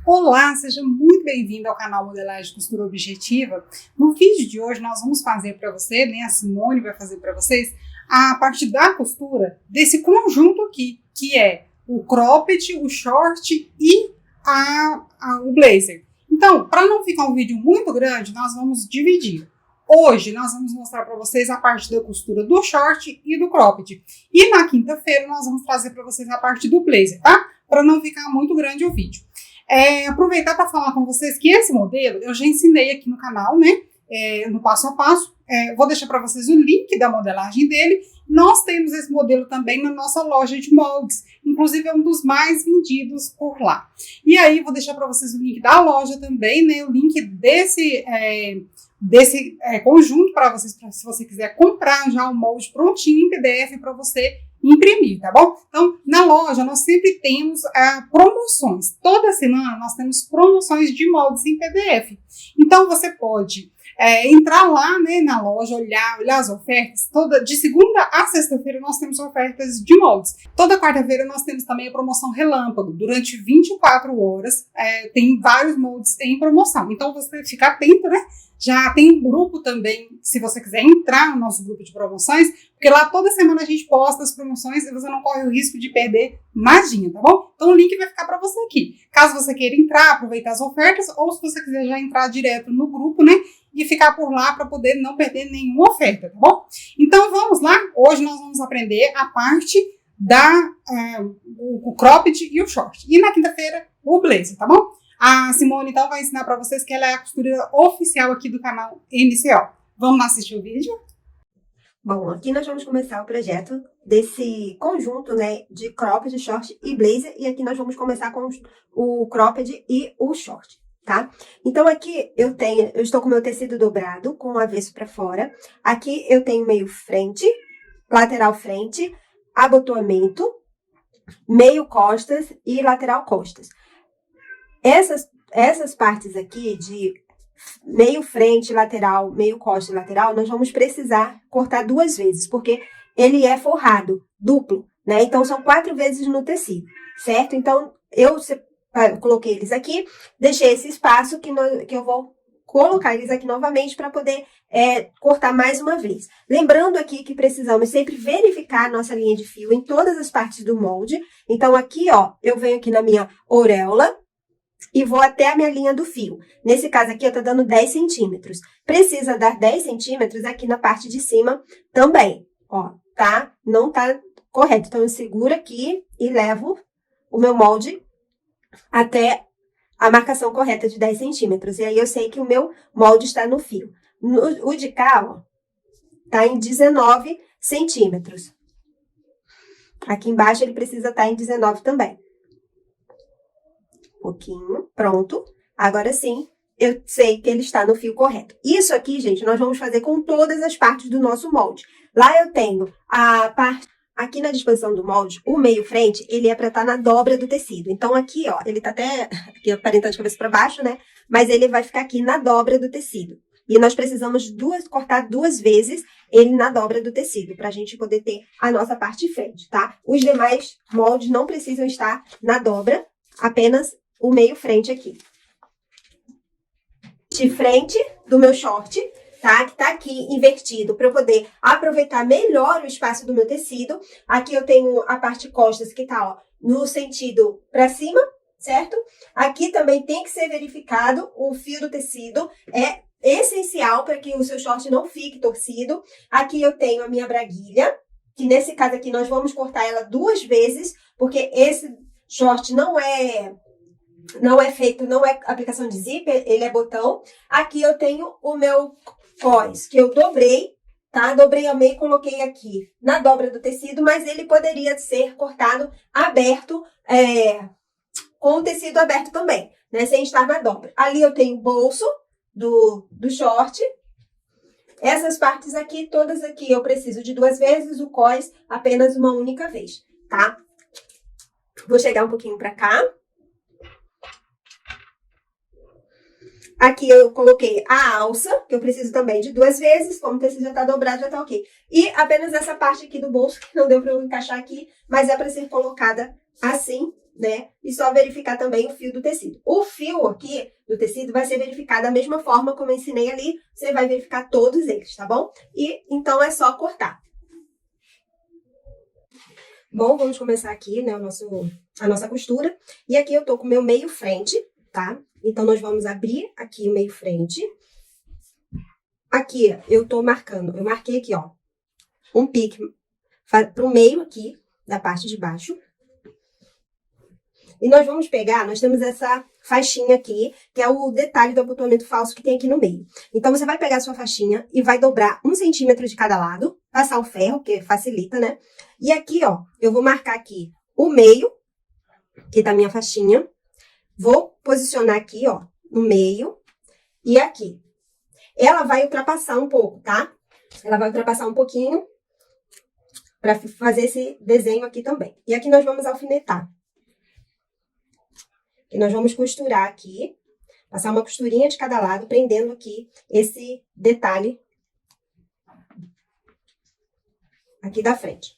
Olá, seja muito bem-vindo ao canal Modelagem de Costura Objetiva. No vídeo de hoje nós vamos fazer para você, a Simone vai fazer para vocês, a parte da costura desse conjunto aqui, que é o cropped, o short e o blazer. Então, para não ficar um vídeo muito grande, nós vamos dividir. Hoje nós vamos mostrar para vocês a parte da costura do short e do cropped. E na quinta-feira nós vamos trazer para vocês a parte do blazer, tá? Para não ficar muito grande o vídeo. Aproveitar para falar com vocês que esse modelo eu já ensinei aqui no canal, né? No passo a passo. Vou deixar para vocês o link da modelagem dele. Nós temos esse modelo também na nossa loja de moldes. Inclusive é um dos mais vendidos por lá. E aí vou deixar para vocês o link da loja também, né? O link desse conjunto para vocês, se você quiser comprar já o molde prontinho em PDF para você imprimir, tá bom? Então, na loja nós sempre temos promoções. Toda semana nós temos promoções de moldes em PDF. Então, você pode entrar lá, né, na loja, olhar as ofertas. De segunda a sexta-feira nós temos ofertas de moldes. Toda quarta-feira nós temos também a promoção relâmpago. Durante 24 horas tem vários moldes em promoção. Então, você fica atento, né? Já tem um grupo também, se você quiser entrar no nosso grupo de promoções, porque lá toda semana a gente posta as promoções e você não corre o risco de perder nadinha, tá bom? Então o link vai ficar para você aqui. Caso você queira entrar, aproveitar as ofertas, ou se você quiser já entrar direto no grupo, né? E ficar por lá para poder não perder nenhuma oferta, tá bom? Então vamos lá, hoje nós vamos aprender a parte o cropped e o short. E na quinta-feira, o blazer, tá bom? A Simone, então, vai ensinar para vocês que ela é a costureira oficial aqui do canal MCO. Vamos lá assistir o vídeo? Bom, aqui nós vamos começar o projeto desse conjunto, né, de cropped, short e blazer. E aqui nós vamos começar com o cropped e o short, tá? Então, aqui eu estou com o meu tecido dobrado, com o avesso para fora. Aqui eu tenho meio frente, lateral frente, abotoamento, meio costas e lateral costas. Essas partes aqui de meio frente, lateral, meio costa e lateral, nós vamos precisar cortar 2 vezes, porque ele é forrado, duplo, né? Então, são 4 vezes no tecido, certo? Então, eu coloquei eles aqui, deixei esse espaço que eu vou colocar eles aqui novamente para poder cortar mais uma vez. Lembrando aqui que precisamos sempre verificar a nossa linha de fio em todas as partes do molde. Então, aqui, ó, eu venho aqui na minha auréola e vou até a minha linha do fio. Nesse caso aqui, eu tô dando 10 centímetros. Precisa dar 10 centímetros aqui na parte de cima também, ó, tá? Não tá correto. Então, eu seguro aqui e levo o meu molde até a marcação correta de 10 centímetros. E aí, eu sei que o meu molde está no fio. O de cá, ó, tá em 19 centímetros. Aqui embaixo, ele precisa estar em 19 também. Pouquinho, pronto. Agora sim, eu sei que ele está no fio correto. Isso aqui, gente, nós vamos fazer com todas as partes do nosso molde. Lá eu tenho a parte, aqui na disposição do molde, o meio frente, ele é para estar na dobra do tecido. Então aqui, ó, ele tá até aqui aparentando de cabeça para baixo, né? Mas ele vai ficar aqui na dobra do tecido. E nós precisamos cortar 2 vezes ele na dobra do tecido, para a gente poder ter a nossa parte de frente, tá? Os demais moldes não precisam estar na dobra, apenas o meio frente aqui. De frente do meu short, tá? Que tá aqui invertido para eu poder aproveitar melhor o espaço do meu tecido. Aqui eu tenho a parte costas que tá, ó, no sentido para cima, certo? Aqui também tem que ser verificado o fio do tecido, é essencial para que o seu short não fique torcido. Aqui eu tenho a minha braguilha, que nesse caso aqui nós vamos cortar ela 2 vezes, porque esse short não é aplicação de zíper, ele é botão. Aqui eu tenho o meu cós, que eu dobrei, tá? Dobrei ao meio e coloquei aqui na dobra do tecido, mas ele poderia ser cortado aberto, com o tecido aberto também, né? Sem estar na dobra. Ali eu tenho o bolso do short. Essas partes aqui, todas aqui, eu preciso de 2 vezes, o cós apenas uma única vez, tá? Vou chegar um pouquinho pra cá. Aqui eu coloquei a alça, que eu preciso também de 2 vezes, como o tecido já tá dobrado, já tá ok. E apenas essa parte aqui do bolso, que não deu pra eu encaixar aqui, mas é pra ser colocada assim, né? E só verificar também o fio do tecido. O fio aqui do tecido vai ser verificado da mesma forma como eu ensinei ali. Você vai verificar todos eles, tá bom? E então é só cortar. Bom, vamos começar aqui, né, a nossa costura. E aqui eu tô com o meu meio frente, tá? Então, nós vamos abrir aqui o meio frente. Aqui, eu tô marcando, eu marquei aqui, ó, um pique pro meio aqui, da parte de baixo. E nós vamos pegar, nós temos essa faixinha aqui, que é o detalhe do abotoamento falso que tem aqui no meio. Então, você vai pegar a sua faixinha e vai dobrar 1 centímetro de cada lado, passar o ferro, que facilita, né? E aqui, ó, eu vou marcar aqui o meio, que tá a minha faixinha. Vou posicionar aqui, ó, no meio e aqui. Ela vai ultrapassar um pouco, tá? Ela vai ultrapassar um pouquinho para fazer esse desenho aqui também. E aqui nós vamos alfinetar. E nós vamos costurar aqui, passar uma costurinha de cada lado, prendendo aqui esse detalhe aqui da frente,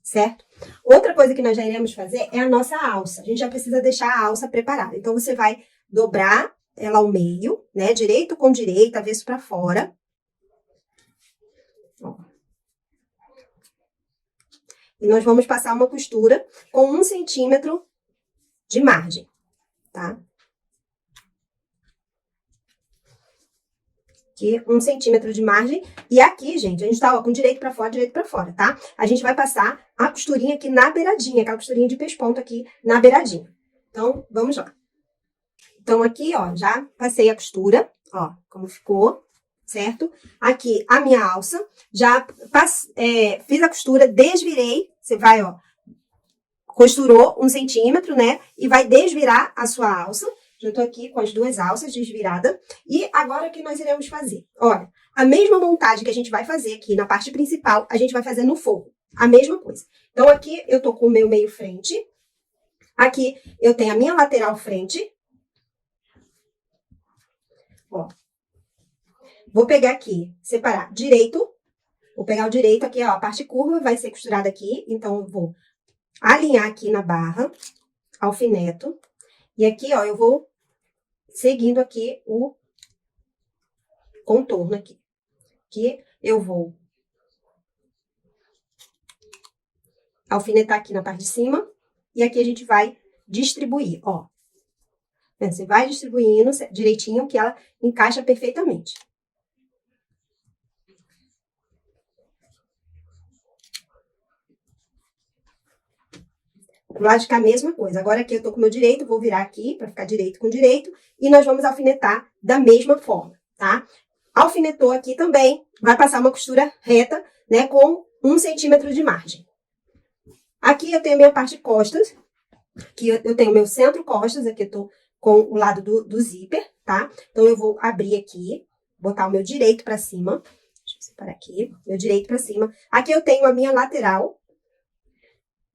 certo? Outra coisa que nós já iremos fazer é a nossa alça. A gente já precisa deixar a alça preparada. Então, você vai dobrar ela ao meio, né? Direito com direito, avesso para fora. Ó. E nós vamos passar uma costura com 1 centímetro de margem, tá? Aqui, 1 centímetro de margem. E aqui, gente, a gente tá, ó, com direito pra fora, tá? A gente vai passar a costurinha aqui na beiradinha, aquela costurinha de pesponto aqui na beiradinha. Então, vamos lá. Então, aqui, ó, já passei a costura, ó, como ficou, certo? Aqui, a minha alça, já fiz a costura, desvirei, você vai, ó, costurou 1 centímetro, né? E vai desvirar a sua alça. Já tô aqui com as 2 alças desviradas. E agora o que nós iremos fazer? Olha, a mesma montagem que a gente vai fazer aqui na parte principal, a gente vai fazer no forro. A mesma coisa. Então, aqui eu tô com o meu meio frente. Aqui eu tenho a minha lateral frente. Ó. Vou pegar aqui, separar direito. Vou pegar o direito aqui, ó, a parte curva vai ser costurada aqui. Então, eu vou alinhar aqui na barra, alfineto. E aqui, ó, eu vou seguindo aqui o contorno aqui. Aqui eu vou alfinetar aqui na parte de cima. E aqui a gente vai distribuir, ó. Você vai distribuindo direitinho que ela encaixa perfeitamente. Do lado de cá, a mesma coisa. Agora aqui eu tô com o meu direito, vou virar aqui para ficar direito com direito. E nós vamos alfinetar da mesma forma, tá? Alfinetou aqui também, vai passar uma costura reta, né? Com 1 centímetro de margem. Aqui eu tenho a minha parte de costas. Aqui eu tenho meu centro costas, aqui eu tô com o lado do zíper, tá? Então, eu vou abrir aqui, botar o meu direito pra cima. Deixa eu separar aqui, meu direito pra cima. Aqui eu tenho a minha lateral.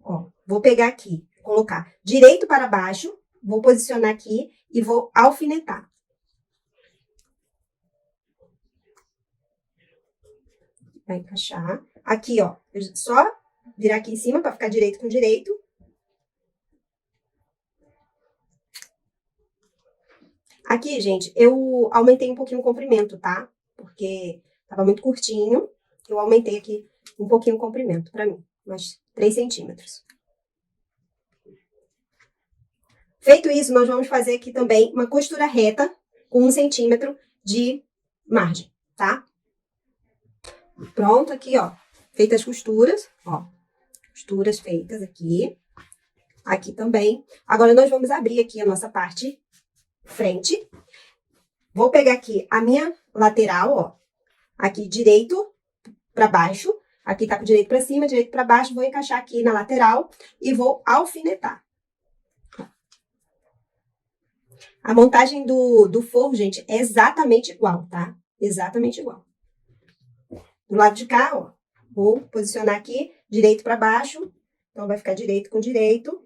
Ó, vou pegar aqui, colocar direito para baixo, vou posicionar aqui e vou alfinetar. Vai encaixar. Aqui, ó, só virar aqui em cima para ficar direito com direito. Aqui, gente, eu aumentei um pouquinho o comprimento, tá? Porque tava muito curtinho. Eu aumentei aqui um pouquinho o comprimento pra mim, umas 3 centímetros. Feito isso, nós vamos fazer aqui também uma costura reta com 1 centímetro de margem, tá? Pronto, aqui, ó. Feitas as costuras, ó. Costuras feitas aqui. Aqui também. Agora, nós vamos abrir aqui a nossa parte frente. Vou pegar aqui a minha lateral, ó. Aqui direito para baixo. Aqui tá com direito para cima, direito para baixo. Vou encaixar aqui na lateral e vou alfinetar. A montagem do forro, gente, é exatamente igual, tá? Exatamente igual. Do lado de cá, ó. Vou posicionar aqui, direito para baixo. Então, vai ficar direito com direito.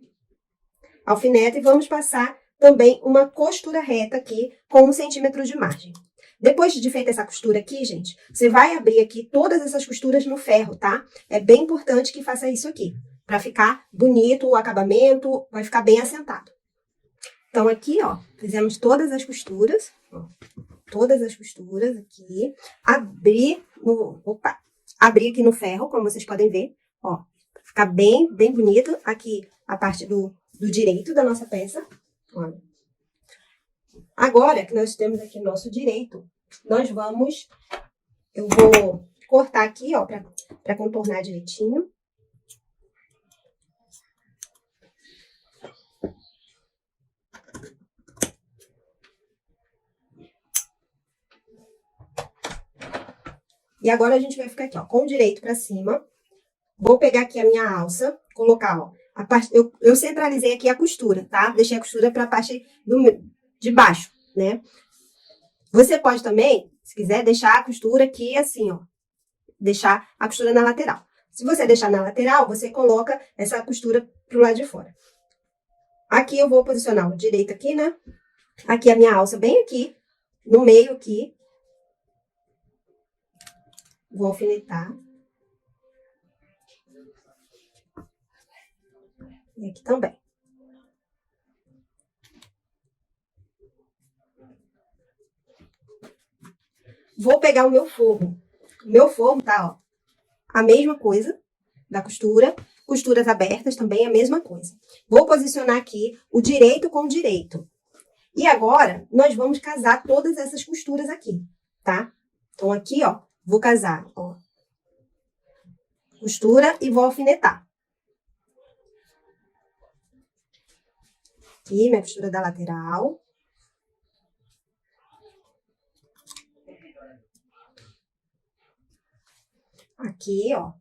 Alfineta e vamos passar também uma costura reta aqui com 1 centímetro de margem. Depois de feita essa costura aqui, gente, você vai abrir aqui todas essas costuras no ferro, tá? É bem importante que faça isso aqui. Para ficar bonito o acabamento, vai ficar bem assentado. Então, aqui, ó, fizemos todas as costuras, ó, todas as costuras aqui. Abri aqui no ferro, como vocês podem ver, ó, ficar bem bonito. Aqui a parte do direito da nossa peça, olha. Agora que nós temos aqui nosso direito, eu vou cortar aqui, ó, para contornar direitinho. E agora a gente vai ficar aqui, ó, com o direito pra cima. Vou pegar aqui a minha alça, colocar, ó, eu centralizei aqui a costura, tá? Deixei a costura pra parte de baixo, né? Você pode também, se quiser, deixar a costura aqui assim, ó. Deixar a costura na lateral. Se você deixar na lateral, você coloca essa costura pro lado de fora. Aqui eu vou posicionar o direito aqui, né? Aqui a minha alça bem aqui, no meio aqui. Vou alfinetar. E aqui também. Vou pegar o meu forro. O meu forro tá, ó, a mesma coisa da costura. Costuras abertas também a mesma coisa. Vou posicionar aqui o direito com o direito. E agora, nós vamos casar todas essas costuras aqui, tá? Então, aqui, ó, vou casar, ó, costura e vou alfinetar. Aqui, minha costura da lateral. Aqui, ó.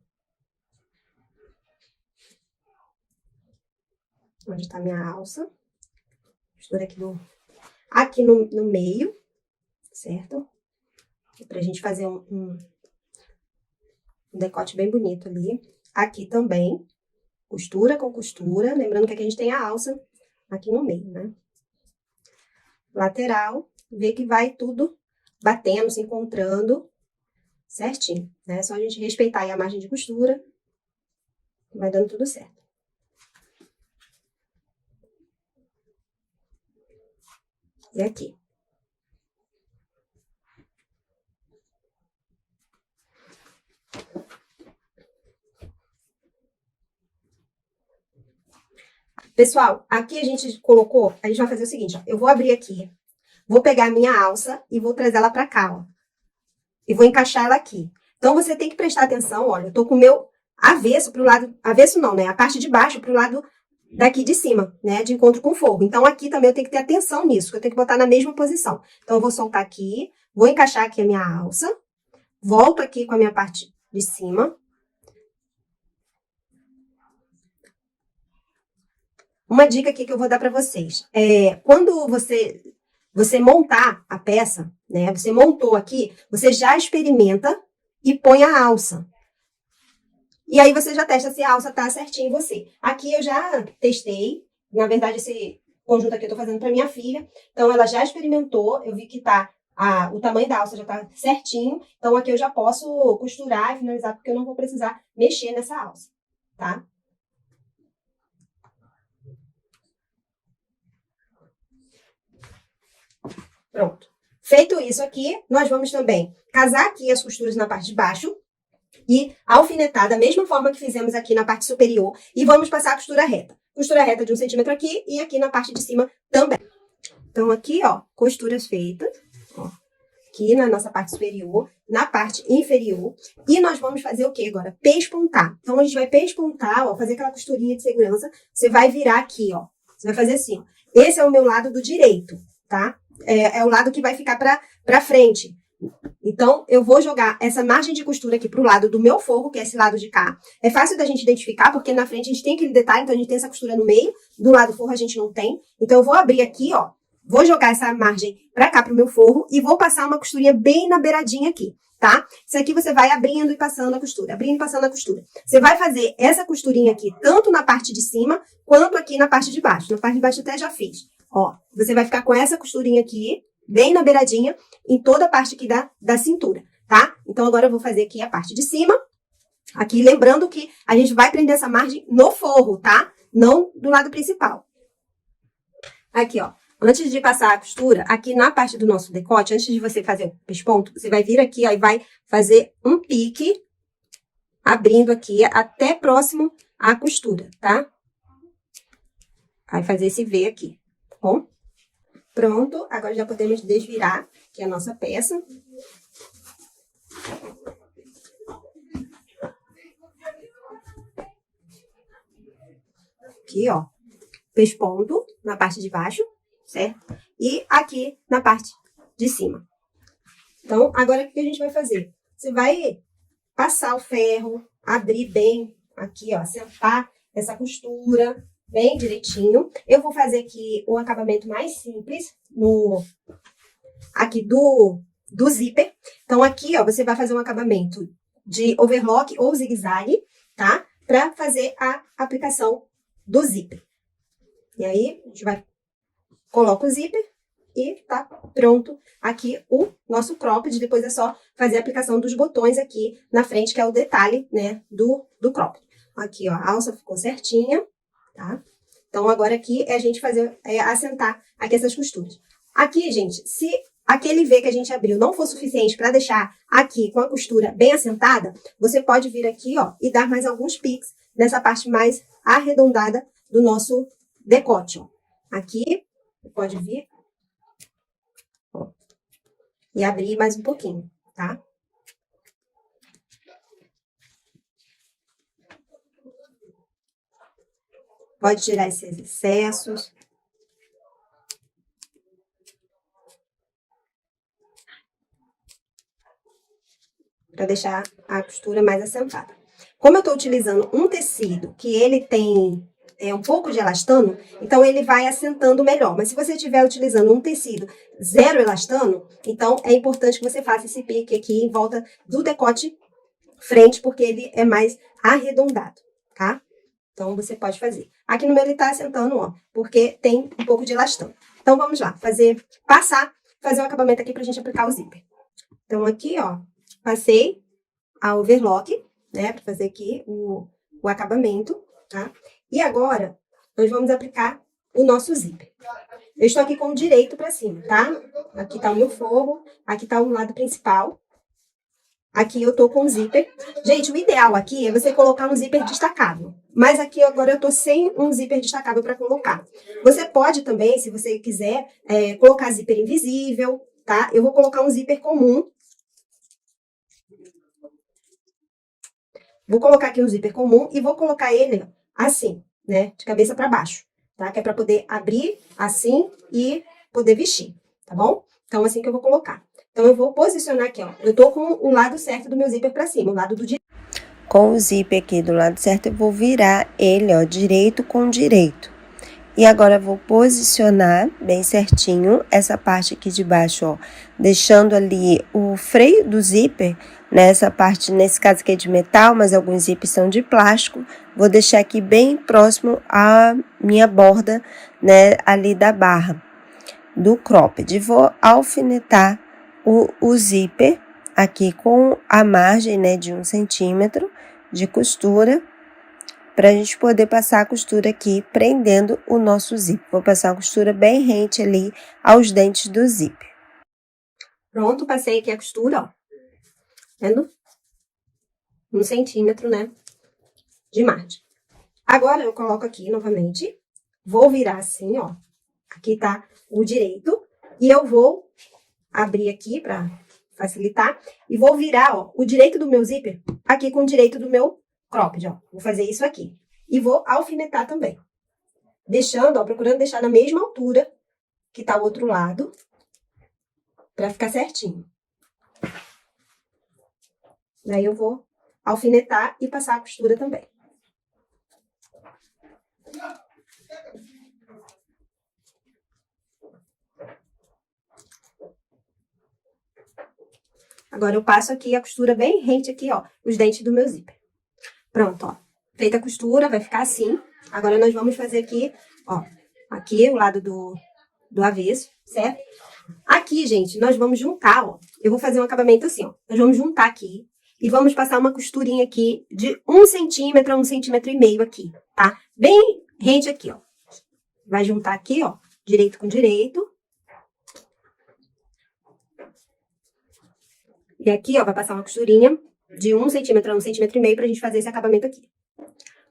Onde tá minha alça. Costura aqui no meio, certo? Pra gente fazer um decote bem bonito ali. Aqui também, costura com costura. Lembrando que aqui a gente tem a alça aqui no meio, né? Lateral, vê que vai tudo batendo, se encontrando certinho, né? É só a gente respeitar aí a margem de costura, vai dando tudo certo. E aqui. Pessoal, aqui a gente colocou, a gente vai fazer o seguinte, ó, eu vou abrir aqui, vou pegar a minha alça e vou trazer ela pra cá, ó. E vou encaixar ela aqui. Então, você tem que prestar atenção, olha, eu tô com o meu avesso pro lado, avesso não, né, a parte de baixo pro lado daqui de cima, né, de encontro com o forro. Então, aqui também eu tenho que ter atenção nisso, que eu tenho que botar na mesma posição. Então, eu vou soltar aqui, vou encaixar aqui a minha alça, volto aqui com a minha parte de cima. Uma dica aqui que eu vou dar para vocês. Quando você montar a peça, né? Você montou aqui, você já experimenta e põe a alça. E aí você já testa se a alça tá certinho em você. Aqui eu já testei. Na verdade, esse conjunto aqui eu tô fazendo para minha filha. Então, ela já experimentou. Eu vi que o tamanho da alça já tá certinho. Então, aqui eu já posso costurar e finalizar, porque eu não vou precisar mexer nessa alça, tá? Pronto. Feito isso aqui, nós vamos também casar aqui as costuras na parte de baixo e alfinetar da mesma forma que fizemos aqui na parte superior e vamos passar a costura reta. Costura reta de 1 centímetro aqui e aqui na parte de cima também. Então, aqui, ó, costuras feitas, ó, aqui na nossa parte superior, na parte inferior. E nós vamos fazer o que agora? Pespontar. Então, a gente vai pespontar, ó, fazer aquela costurinha de segurança. Você vai virar aqui, ó. Você vai fazer assim, ó. Esse é o meu lado do direito, tá? É o lado que vai ficar pra frente. Então, eu vou jogar essa margem de costura aqui pro lado do meu forro, que é esse lado de cá. É fácil da gente identificar, porque na frente a gente tem aquele detalhe, então a gente tem essa costura no meio, do lado do forro a gente não tem. Então, eu vou abrir aqui, ó, vou jogar essa margem pra cá pro meu forro e vou passar uma costurinha bem na beiradinha aqui, tá? Isso aqui você vai abrindo e passando a costura, abrindo e passando a costura. Você vai fazer essa costurinha aqui, tanto na parte de cima, quanto aqui na parte de baixo. Na parte de baixo eu até já fiz. Ó, você vai ficar com essa costurinha aqui, bem na beiradinha, em toda a parte aqui da cintura, tá? Então, agora eu vou fazer aqui a parte de cima. Aqui, lembrando que a gente vai prender essa margem no forro, tá? Não do lado principal. Aqui, ó. Antes de passar a costura, aqui na parte do nosso decote, antes de você fazer o pesponto, você vai vir aqui, ó, e vai fazer um pique, abrindo aqui até próximo à costura, tá? Vai fazer esse V aqui, tá bom? Pronto, agora já podemos desvirar aqui a nossa peça. Aqui, ó, pesponto na parte de baixo, certo? E aqui na parte de cima. Então, agora o que a gente vai fazer? Você vai passar o ferro, abrir bem aqui, ó, sentar essa costura bem direitinho. Eu vou fazer aqui o acabamento mais simples aqui do zíper. Então, aqui, ó, você vai fazer um acabamento de overlock ou zigue-zague, tá? Pra fazer a aplicação do zíper. E aí, a gente coloca o zíper e tá pronto aqui o nosso cropped. Depois é só fazer a aplicação dos botões aqui na frente, que é o detalhe, né, do cropped. Aqui, ó, a alça ficou certinha, tá? Então, agora aqui é a gente fazer, assentar aqui essas costuras. Aqui, gente, se aquele V que a gente abriu não for suficiente para deixar aqui com a costura bem assentada, você pode vir aqui, ó, e dar mais alguns piques nessa parte mais arredondada do nosso decote, ó. Aqui, você pode vir, ó, e abrir mais um pouquinho, tá? Pode tirar esses excessos. Para deixar a costura mais assentada. Como eu estou utilizando um tecido que ele tem um pouco de elastano, então ele vai assentando melhor. Mas se você estiver utilizando um tecido zero elastano, então é importante que você faça esse pique aqui em volta do decote frente, porque ele é mais arredondado, tá? Então, você pode fazer. Aqui no meu ele tá assentando, ó, porque tem um pouco de elastano. Então, vamos lá, fazer um acabamento aqui pra gente aplicar o zíper. Então, aqui, ó, passei a overlock, né, pra fazer aqui o acabamento, tá? E agora, nós vamos aplicar o nosso zíper. Eu estou aqui com o direito pra cima, tá? Aqui tá o meu forro, aqui tá o lado principal. Aqui eu tô com o zíper. Gente, o ideal aqui é você colocar um zíper destacável. Mas aqui agora eu tô sem um zíper destacável para colocar. Você pode também, se você quiser, colocar zíper invisível, tá? Eu vou colocar um zíper comum. Vou colocar aqui um zíper comum e vou colocar ele assim, né? De cabeça para baixo, tá? Que é para poder abrir assim e poder vestir, tá bom? Então, assim que eu vou colocar. Então, eu vou posicionar aqui, ó. Eu tô com o lado certo do meu zíper pra cima, o lado do direito. Com o zíper aqui do lado certo, eu vou virar ele, ó, direito com direito. E agora, eu vou posicionar bem certinho essa parte aqui de baixo, ó. Deixando ali o freio do zíper, nessa parte, nesse caso aqui é de metal, mas alguns zíperes são de plástico. Vou deixar aqui bem próximo à minha borda, né, ali da barra do cropped. Vou alfinetar o zíper aqui com a margem, né, de 1 centímetro de costura, para a gente poder passar a costura aqui, prendendo o nosso zíper. Vou passar uma costura bem rente ali aos dentes do zíper. Pronto, passei aqui a costura, ó. Vendo? 1 centímetro, né, de margem. Agora, eu coloco aqui novamente, vou virar assim, ó. Aqui tá o direito, e eu vou abrir aqui para facilitar, e vou virar, ó, o direito do meu zíper aqui com o direito do meu cropped, ó. Vou fazer isso aqui. E vou alfinetar também. Deixando, ó, procurando deixar na mesma altura que tá o outro lado, para ficar certinho. Daí eu vou alfinetar e passar a costura também. Agora, eu passo aqui a costura bem rente aqui, ó, os dentes do meu zíper. Pronto, ó. Feita a costura, vai ficar assim. Agora, nós vamos fazer aqui, ó, aqui o lado do avesso, certo? Aqui, gente, nós vamos juntar, ó. Eu vou fazer um acabamento assim, ó. Nós vamos juntar aqui E vamos passar uma costurinha aqui de 1 centímetro a 1,5 centímetros aqui, tá? Bem rente aqui, ó. Vai juntar aqui, ó, direito com direito. E aqui, ó, vai passar uma costurinha de 1 centímetro a 1,5 centímetros pra gente fazer esse acabamento aqui.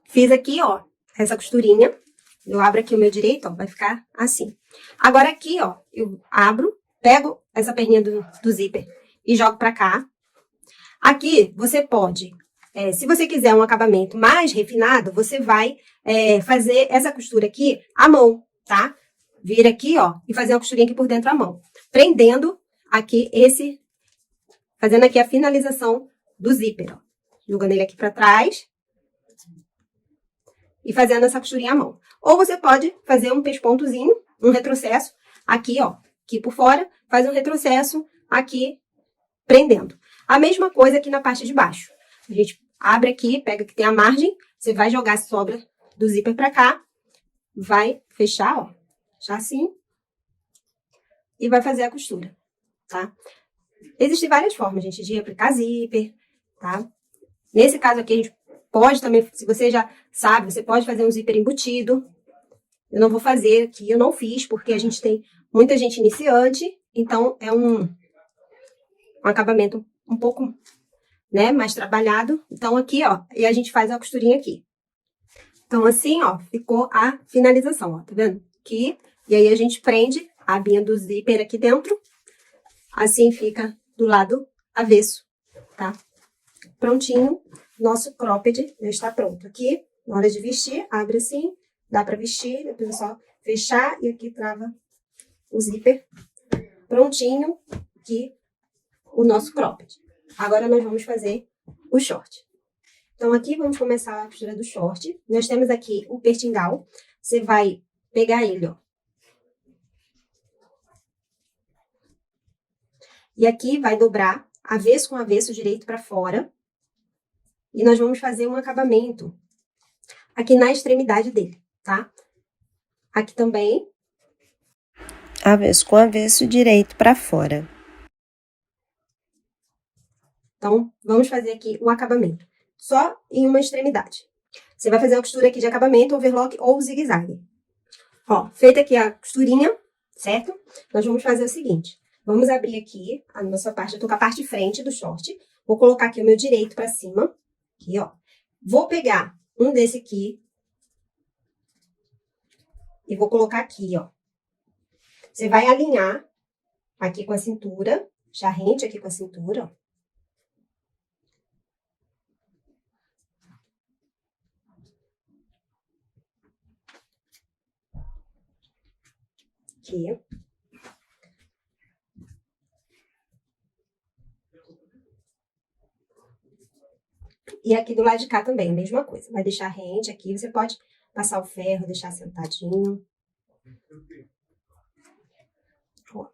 Fiz aqui, ó, essa costurinha. Eu abro aqui o meu direito, ó, vai ficar assim. Agora aqui, ó, eu abro, pego essa perninha do zíper e jogo pra cá. Aqui, você pode, se você quiser um acabamento mais refinado, você vai fazer essa costura aqui à mão, tá? Vira aqui, ó, e fazer uma costurinha aqui por dentro à mão. Prendendo aqui fazendo aqui a finalização do zíper, ó. Jogando ele aqui pra trás. E fazendo essa costurinha à mão. Ou você pode fazer um pespontozinho, um retrocesso, aqui, ó, aqui por fora, faz um retrocesso aqui, prendendo. A mesma coisa aqui na parte de baixo. A gente abre aqui, pega que tem a margem, você vai jogar a sobra do zíper pra cá, vai fechar, ó, fechar assim, e vai fazer a costura, tá? Existem várias formas, gente, de aplicar zíper, tá? Nesse caso aqui, a gente pode também, se você já sabe, você pode fazer um zíper embutido. Eu não vou fazer aqui, eu não fiz, porque a gente tem muita gente iniciante, então é um acabamento um pouco, né, mais trabalhado. Então aqui, ó, e a gente faz a costurinha aqui. Então assim, ó, ficou a finalização, ó, tá vendo? Aqui, e aí a gente prende a abinha do zíper aqui dentro, assim fica do lado avesso, tá? Prontinho, nosso cropped já está pronto. Aqui, na hora de vestir, abre assim, dá pra vestir, depois é só fechar e aqui trava o zíper. Prontinho, aqui o nosso cropped. Agora nós vamos fazer o short. Então aqui vamos começar a costura do short. Nós temos aqui o pertingal. Você vai pegar ele, ó. E aqui vai dobrar avesso com avesso, direito para fora. E nós vamos fazer um acabamento aqui na extremidade dele, tá? Aqui também. Avesso com avesso, direito para fora. Então, vamos fazer aqui um acabamento. Só em uma extremidade. Você vai fazer uma costura aqui de acabamento, overlock ou zigue-zague. Ó, feita aqui a costurinha, certo? Nós vamos fazer o seguinte. Vamos abrir aqui a nossa parte. Eu tô com a parte de frente do short. Vou colocar aqui o meu direito para cima. Aqui, ó. Vou pegar um desse aqui. E vou colocar aqui, ó. Você vai alinhar aqui com a cintura. Já rente aqui com a cintura, ó. Aqui. E aqui do lado de cá também, a mesma coisa. Vai deixar rente aqui, você pode passar o ferro, deixar sentadinho. Ó.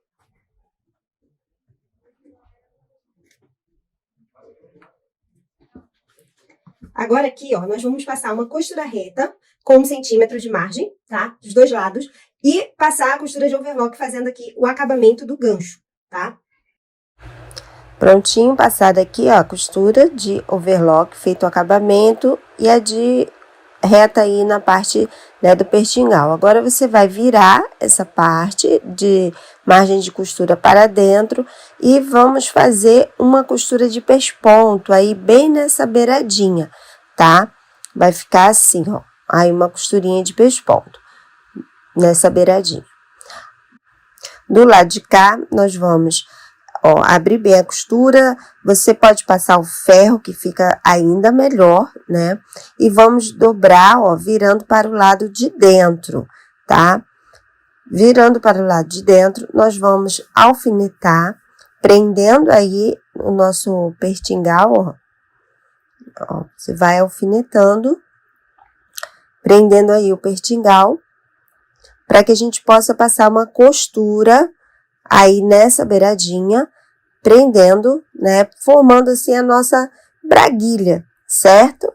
Agora aqui, ó, nós vamos passar uma costura reta com 1 centímetro de margem, tá? Dos dois lados. E passar a costura de overlock fazendo aqui o acabamento do gancho, tá? Prontinho, passada aqui, ó, a costura de overlock, feito o acabamento e a de reta aí na parte, né, do pertingal. Agora, você vai virar essa parte de margem de costura para dentro e vamos fazer uma costura de pesponto aí bem nessa beiradinha, tá? Vai ficar assim, ó, aí uma costurinha de pesponto nessa beiradinha. Do lado de cá, nós vamos, ó, abrir bem a costura. Você pode passar o ferro, que fica ainda melhor, né? E vamos dobrar, ó, virando para o lado de dentro, tá? Virando para o lado de dentro, nós vamos alfinetar, prendendo aí o nosso pertingal, ó. Ó, você vai alfinetando, prendendo aí o pertingal, para que a gente possa passar uma costura aí nessa beiradinha, prendendo, né, formando assim a nossa braguilha, certo?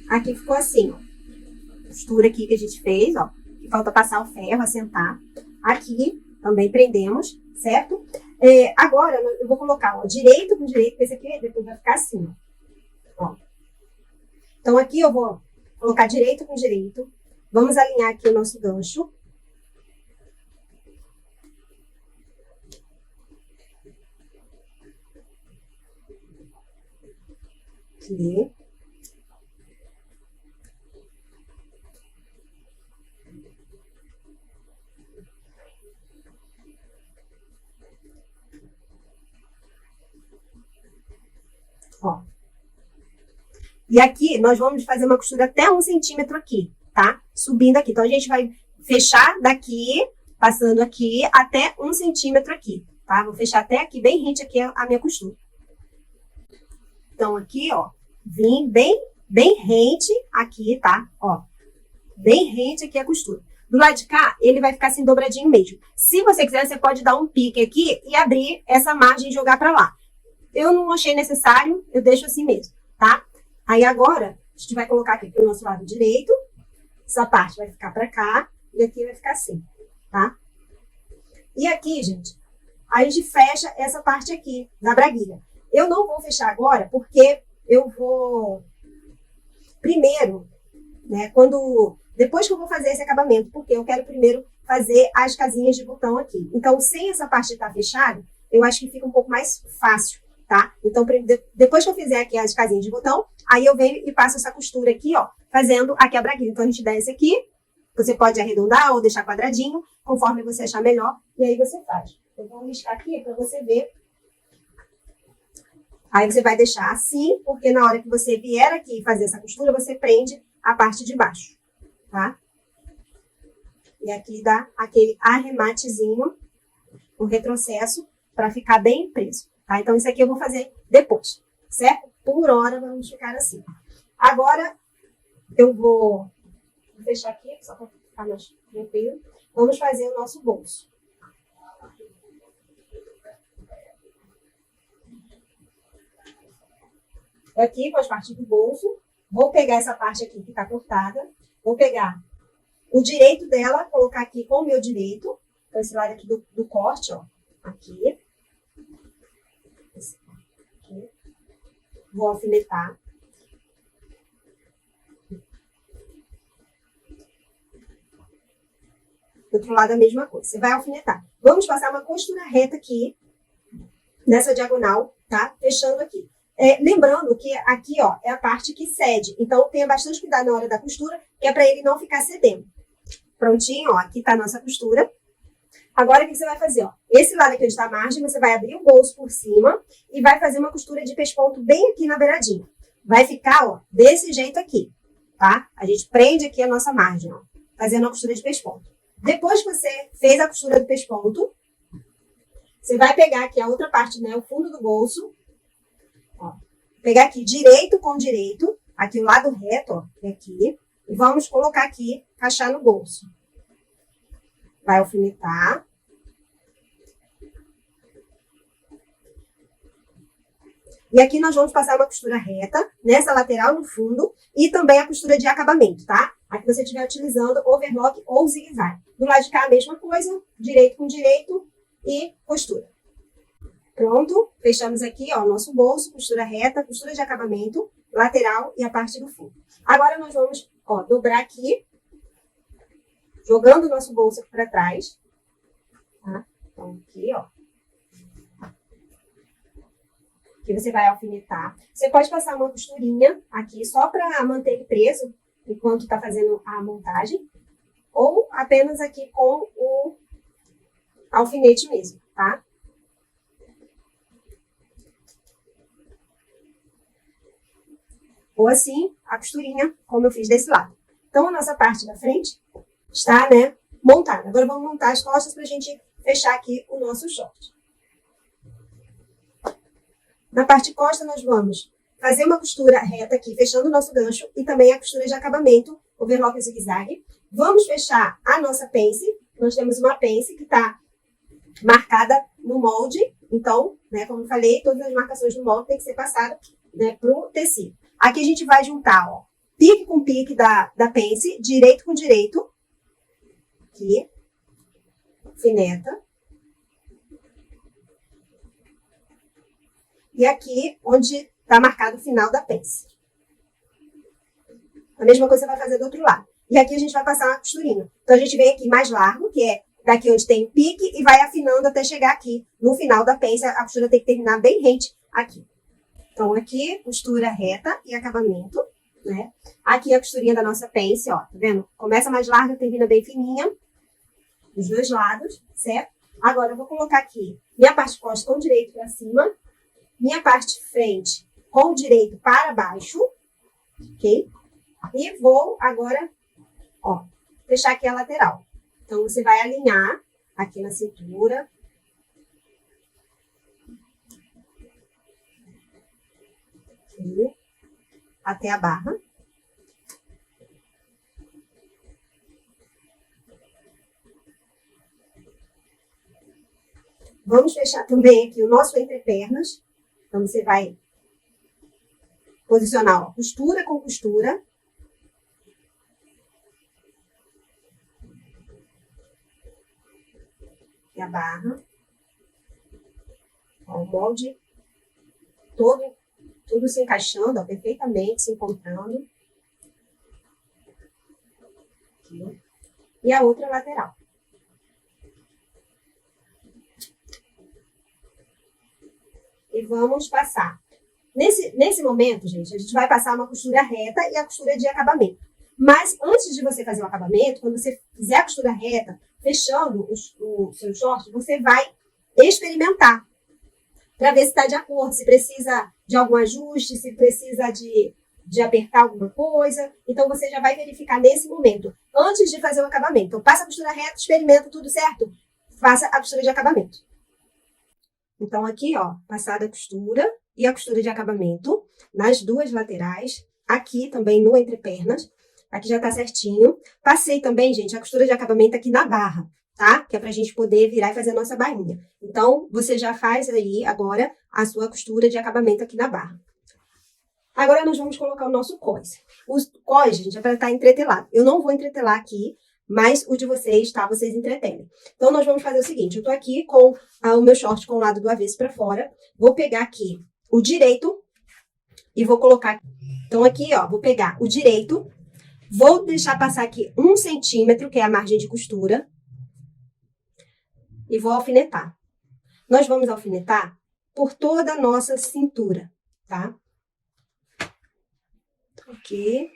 Aqui ficou assim, ó. Costura aqui que a gente fez, ó. Falta passar o ferro, assentar. Aqui também prendemos, certo? Agora, eu vou colocar, ó, direito com direito, porque esse aqui depois vai ficar assim, ó. Então, aqui eu vou colocar direito com direito. Vamos alinhar aqui o nosso gancho. Aqui. Ó. E aqui, nós vamos fazer uma costura até 1 centímetro aqui, tá? Subindo aqui. Então, a gente vai fechar daqui, passando aqui, até 1 centímetro aqui, tá? Vou fechar até aqui, bem rente aqui a minha costura. Então, aqui, ó, vim bem rente aqui, tá? Ó, bem rente aqui a costura. Do lado de cá, ele vai ficar assim, dobradinho mesmo. Se você quiser, você pode dar um pique aqui e abrir essa margem e jogar pra lá. Eu não achei necessário, eu deixo assim mesmo, tá? Aí agora, a gente vai colocar aqui pro nosso lado direito. Essa parte vai ficar pra cá e aqui vai ficar assim, tá? E aqui, gente, a gente fecha essa parte aqui da braguilha. Eu não vou fechar agora porque eu vou primeiro, né, depois que eu vou fazer esse acabamento, porque eu quero primeiro fazer as casinhas de botão aqui. Então, sem essa parte estar fechada, eu acho que fica um pouco mais fácil, tá? Então, depois que eu fizer aqui as casinhas de botão, aí eu venho e passo essa costura aqui, ó, fazendo aqui a braguilha. Então, a gente desce aqui, você pode arredondar ou deixar quadradinho, conforme você achar melhor, e aí você faz. Eu vou riscar aqui para você ver. Aí você vai deixar assim, porque na hora que você vier aqui fazer essa costura, você prende a parte de baixo, tá? E aqui dá aquele arrematezinho, o retrocesso, para ficar bem preso, tá? Então, isso aqui eu vou fazer depois, certo? Por hora, vamos ficar assim. Agora, eu vou fechar aqui, só para ficar mais tranquilo. Vamos fazer o nosso bolso. Aqui, com as partes do bolso, vou pegar essa parte aqui que tá cortada, vou pegar o direito dela, colocar aqui com o meu direito, então esse lado aqui do corte, ó, aqui. Aqui. Vou alfinetar. Do outro lado a mesma coisa, você vai alfinetar. Vamos passar uma costura reta aqui, nessa diagonal, tá? Fechando aqui. Lembrando que aqui, ó, é a parte que cede. Então, tenha bastante cuidado na hora da costura, que é para ele não ficar cedendo. Prontinho, ó, aqui tá a nossa costura. Agora, o que você vai fazer, ó? Esse lado aqui onde tá a margem, você vai abrir o bolso por cima e vai fazer uma costura de pesponto bem aqui na beiradinha. Vai ficar, ó, desse jeito aqui, tá? A gente prende aqui a nossa margem, ó, fazendo a costura de pesponto. Depois que você fez a costura do pesponto, você vai pegar aqui a outra parte, né, o fundo do bolso. Ó, pegar aqui direito com direito, aqui o lado reto, ó, aqui, e vamos colocar aqui, encaixar no bolso. Vai alfinetar. E aqui nós vamos passar uma costura reta, nessa lateral no fundo, e também a costura de acabamento, tá? Aqui você estiver utilizando overlock ou zigue-zague. Do lado de cá a mesma coisa, direito com direito e costura. Pronto, fechamos aqui, ó, o nosso bolso, costura reta, costura de acabamento, lateral e a parte do fundo. Agora nós vamos, ó, dobrar aqui, jogando o nosso bolso aqui para trás, tá? Então aqui, ó. Aqui você vai alfinetar. Você pode passar uma costurinha aqui só para manter ele preso enquanto tá fazendo a montagem, ou apenas aqui com o alfinete mesmo, tá? Ou assim, a costurinha, como eu fiz desse lado. Então, a nossa parte da frente está, né, montada. Agora, vamos montar as costas para a gente fechar aqui o nosso short. Na parte costa, nós vamos fazer uma costura reta aqui, fechando o nosso gancho, e também a costura de acabamento, overlock e zigue-zague. Vamos fechar a nossa pence. Nós temos uma pence que está marcada no molde. Então, né, como eu falei, todas as marcações do molde têm que ser passadas, né, para o tecido. Aqui a gente vai juntar, ó, pique com pique da pence, direito com direito. Aqui. Alfineta. e aqui onde está marcado o final da pence. A mesma coisa você vai fazer do outro lado. E aqui a gente vai passar uma costurinha. Então, a gente vem aqui mais largo, que é daqui onde tem o pique, e vai afinando até chegar aqui no final da pence. A costura tem que terminar bem rente aqui. Então, aqui, costura reta e acabamento, né? Aqui a costurinha da nossa pence, ó, tá vendo? Começa mais larga, termina bem fininha, dos dois lados, certo? Agora, eu vou colocar aqui minha parte de costas com o direito para cima, minha parte de frente com o direito para baixo, ok? E vou agora, ó, fechar aqui a lateral. Então, você vai alinhar aqui na cintura. Aqui, até a barra. Vamos fechar também aqui o nosso entrepernas. Então, você vai posicionar, ó, costura com costura. E a barra. Ó, o molde todo, tudo se encaixando, ó, perfeitamente, se encontrando. Aqui. E a outra lateral. E vamos passar. Nesse momento, gente, a gente vai passar uma costura reta e a costura de acabamento. Mas antes de você fazer o acabamento, quando você fizer a costura reta, fechando o seu short, você vai experimentar para ver se está de acordo, se precisa de algum ajuste, se precisa de apertar alguma coisa. Então, você já vai verificar nesse momento, antes de fazer o acabamento. Então, passa a costura reta, experimenta tudo certo, faça a costura de acabamento. Então, aqui, ó, passada a costura e a costura de acabamento nas duas laterais, aqui também no entrepernas. Aqui já tá certinho. Passei também, gente, a costura de acabamento aqui na barra, tá? Que é pra gente poder virar e fazer a nossa barrinha. Então, você já faz aí agora a sua costura de acabamento aqui na barra. Agora, nós vamos colocar o nosso cós. O cós, gente, é pra estar entretelado. Eu não vou entretelar aqui, mas o de vocês, tá? Vocês entretelem. Então, nós vamos fazer o seguinte. Eu tô aqui com o meu short com o lado do avesso pra fora. Vou pegar aqui o direito e vou colocar aqui. Então, aqui, ó, vou pegar o direito. Vou deixar passar aqui 1 centímetro, que é a margem de costura. E vou alfinetar. Nós vamos alfinetar por toda a nossa cintura, tá? Aqui.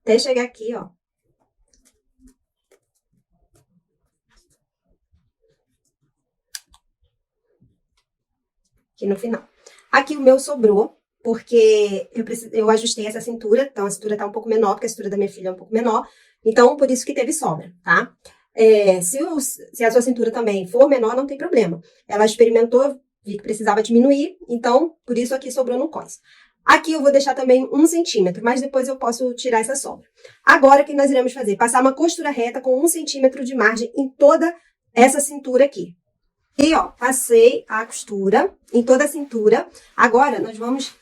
Até chegar aqui, ó. Aqui no final. Aqui o meu sobrou, porque eu ajustei essa cintura. Então, a cintura tá um pouco menor, porque a cintura da minha filha é um pouco menor. Então, por isso que teve sobra, tá? Se a sua cintura também for menor, não tem problema. Ela experimentou, vi que precisava diminuir. Então, por isso aqui sobrou no cós. Aqui eu vou deixar também 1 centímetro, mas depois eu posso tirar essa sobra. Agora, o que nós iremos fazer? Passar uma costura reta com 1 centímetro de margem em toda essa cintura aqui. E, ó, passei a costura em toda a cintura. Agora, nós vamos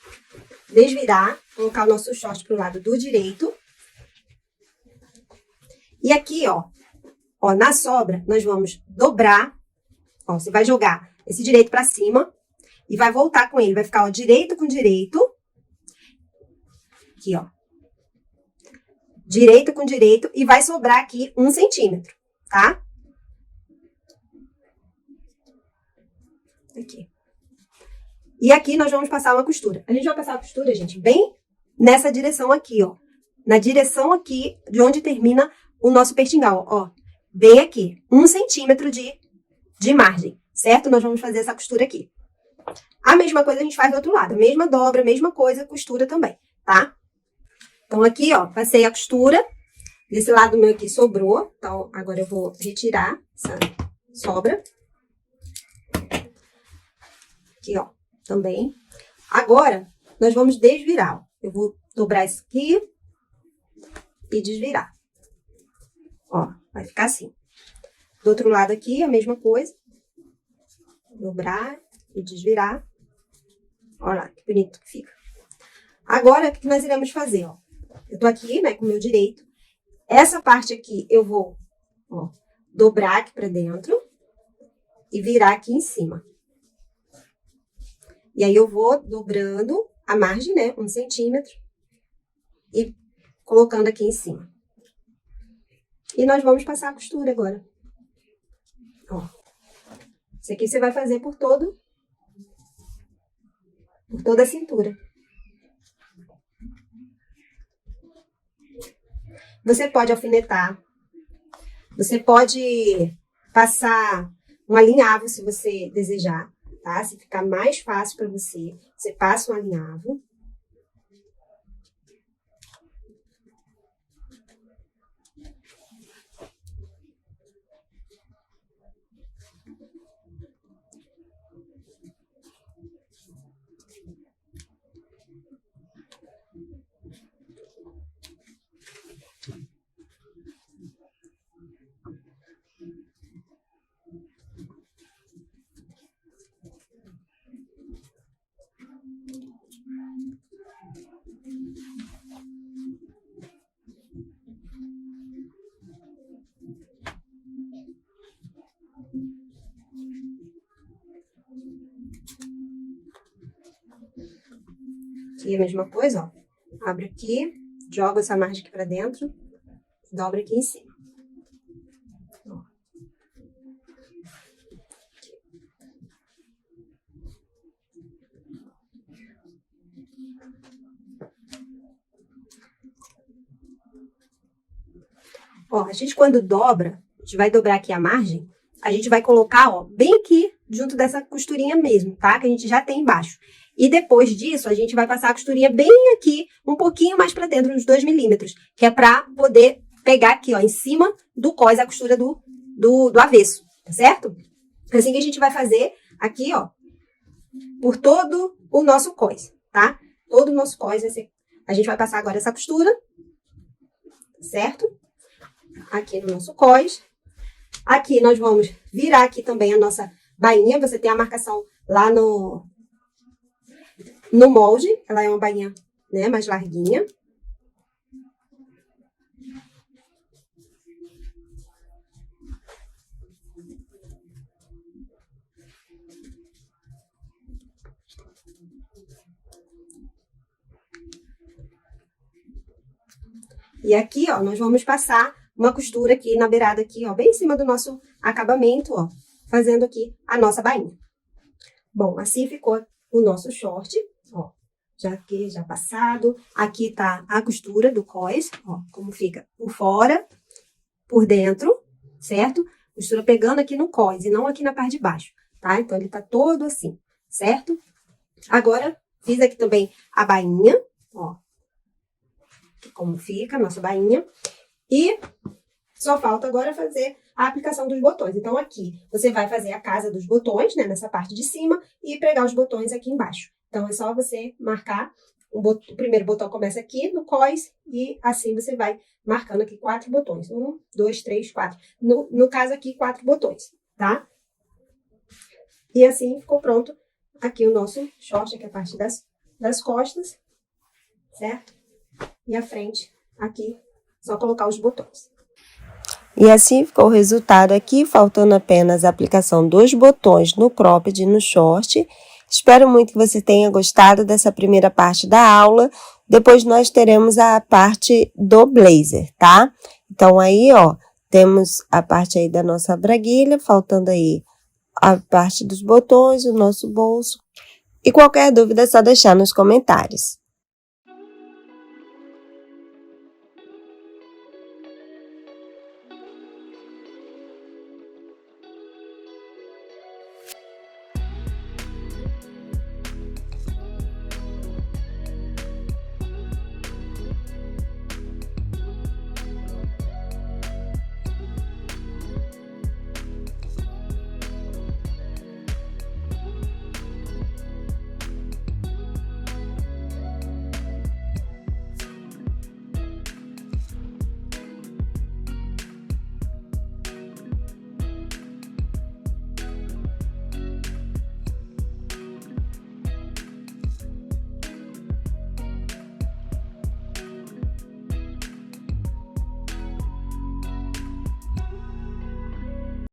desvirar, colocar o nosso short pro lado do direito. E aqui, ó, na sobra, nós vamos dobrar. Ó, você vai jogar esse direito pra cima e vai voltar com ele. Vai ficar, ó, direito com direito. Aqui, ó. Direito com direito e vai sobrar aqui 1 centímetro, tá? Aqui. E aqui nós vamos passar uma costura. A gente vai passar a costura, gente, bem nessa direção aqui, ó. Na direção aqui de onde termina o nosso pertingal, ó. Bem aqui. 1 centímetro de margem, certo? Nós vamos fazer essa costura aqui. A mesma coisa a gente faz do outro lado. A mesma dobra, a mesma coisa, costura também, tá? Então, aqui, ó, passei a costura. Desse lado meu aqui sobrou. Então, agora eu vou retirar essa sobra. Aqui, ó, também. Agora, nós vamos desvirar, ó. Eu vou dobrar isso aqui e desvirar. Ó, vai ficar assim. Do outro lado aqui, a mesma coisa. Dobrar e desvirar. Olha lá, que bonito que fica. Agora, o que nós iremos fazer, ó? Eu tô aqui, né, com o meu direito. Essa parte aqui, eu vou, ó, dobrar aqui pra dentro e virar aqui em cima. E aí, eu vou dobrando a margem, né, 1 centímetro e colocando aqui em cima. E nós vamos passar a costura agora. Ó. Isso aqui você vai fazer por toda a cintura. Você pode alfinetar. Você pode passar um alinhavo se você desejar, tá? Se ficar mais fácil para você, você passa um alinhavo. Aqui a mesma coisa, ó. Abre aqui, joga essa margem aqui pra dentro, dobra aqui em cima. Ó. Ó, a gente quando dobra, a gente vai dobrar aqui a margem, a gente vai colocar, ó, bem aqui, junto dessa costurinha mesmo, tá? Que a gente já tem embaixo. E depois disso, a gente vai passar a costurinha bem aqui, um pouquinho mais pra dentro, uns 2 milímetros, que é pra poder pegar aqui, ó, em cima do cós, a costura do avesso, tá certo? Assim que a gente vai fazer aqui, ó, por todo o nosso cós, tá? Todo o nosso cós, a gente vai passar agora essa costura, certo? Aqui no nosso cós. Aqui nós vamos virar aqui também a nossa bainha. Você tem a marcação lá no molde. Ela é uma bainha, né, mais larguinha. E aqui, ó, nós vamos passar uma costura aqui na beirada aqui, ó, bem em cima do nosso acabamento, ó, fazendo aqui a nossa bainha. Bom, assim ficou o nosso short, ó, já passado. Aqui tá a costura do cós, ó, como fica por fora, por dentro, certo? Costura pegando aqui no cós e não aqui na parte de baixo, tá? Então, ele tá todo assim, certo? Agora, fiz aqui também a bainha, ó, como fica a nossa bainha. E só falta agora fazer a aplicação dos botões. Então, aqui você vai fazer a casa dos botões, né, nessa parte de cima, e pregar os botões aqui embaixo. Então, é só você marcar, o primeiro botão começa aqui no cós, e assim você vai marcando aqui 4 botões. 1, 2, 3, 4. No caso aqui, 4 botões, tá? E assim ficou pronto aqui o nosso short, aqui a parte das costas, certo? E a frente, aqui, só colocar os botões. E assim ficou o resultado aqui, faltando apenas a aplicação dos botões no cropped e no short. Espero muito que você tenha gostado dessa primeira parte da aula. Depois nós teremos a parte do blazer, tá? Então aí, ó, temos a parte aí da nossa braguilha, faltando aí a parte dos botões, o nosso bolso. E qualquer dúvida é só deixar nos comentários.